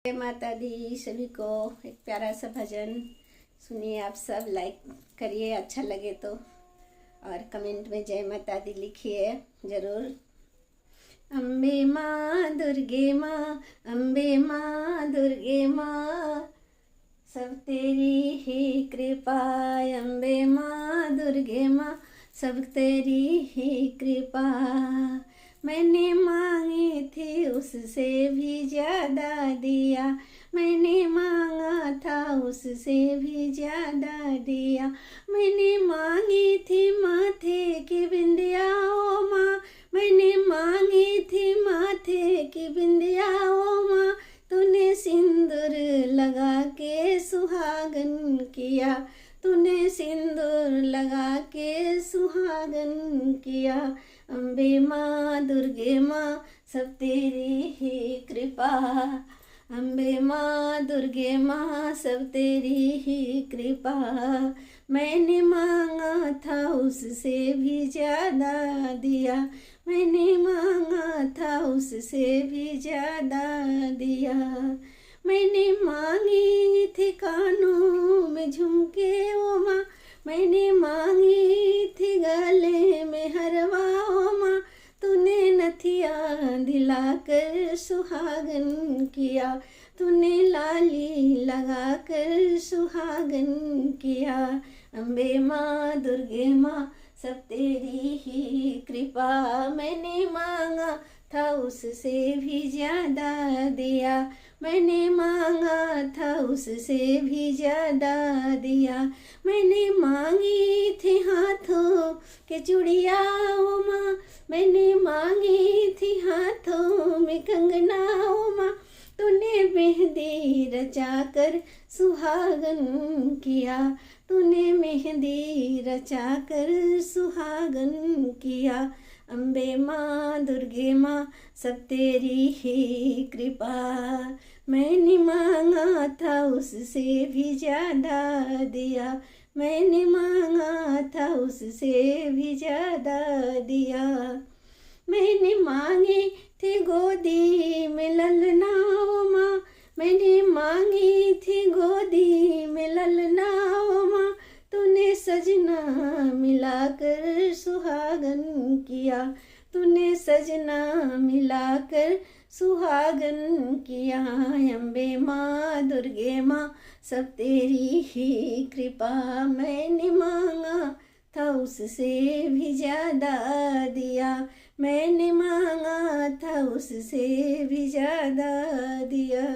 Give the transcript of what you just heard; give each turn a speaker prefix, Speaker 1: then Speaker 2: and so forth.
Speaker 1: जय माता दी। सभी को एक प्यारा सा भजन सुनिए। आप सब लाइक करिए अच्छा लगे तो, और कमेंट में जय माता दी लिखिए ज़रूर। अम्बे माँ दुर्गे माँ, अम्बे माँ दुर्गे माँ, सब तेरी ही कृपा। अम्बे माँ दुर्गे माँ, सब तेरी ही कृपा। मैंने मांगी थी उससे भी ज़्यादा दिया, मैंने मांगा था उससे भी ज़्यादा दिया। मैंने मांगी थी माथे की बिंदिया ओ माँ, मैंने मांगी थी माथे की बिंदिया ओ माँ, तूने सिंदूर लगा के सुहागन किया, तूने सिंदूर लगा के सुहागन किया। अम्बे माँ दुर्गे माँ, सब तेरी ही कृपा। अम्बे माँ दुर्गे माँ, सब तेरी ही कृपा। मैंने मांगा था उससे भी ज़्यादा दिया, मैंने मांगा था उससे भी ज़्यादा दिया। मैंने मांगी थी कानों में झुमके ओ माँ, मैंने मांगी थी गले में हरवा ओ माँ, तूने नथिया दिलाकर सुहागन किया, तूने लाली लगाकर सुहागन किया। अम्बे माँ दुर्गे माँ, सब तेरी ही कृपा। मैंने मांगा था उससे भी ज़्यादा दिया, मैंने मांगा था उससे भी ज़्यादा दिया। मैंने मांगी थी हाथों के चूड़िया ओ माँ, मैंने मांगी थी हाथों में कंगना ओ माँ, तूने मेहंदी रचा कर सुहागन किया, तूने मेहंदी रचा कर सुहागन किया। अम्बे माँ दुर्गे माँ, सब तेरी ही कृपा। मैंने मांगा था उससे भी ज़्यादा दिया, मैंने मांगा था उससे भी ज़्यादा दिया। मैंने मांगी थी गोदी में ललना ओ माँ, मैंने मांगी थी गोदी में ललना ओ माँ, तूने सजना मिलाकर सुहागन किया, तूने सजना मिलाकर सुहागन किया। अम्बे माँ दुर्गे माँ, सब तेरी ही कृपा। मैंने मांगा था उससे भी ज़्यादा दिया, मैंने मांगा था उससे भी ज़्यादा दिया।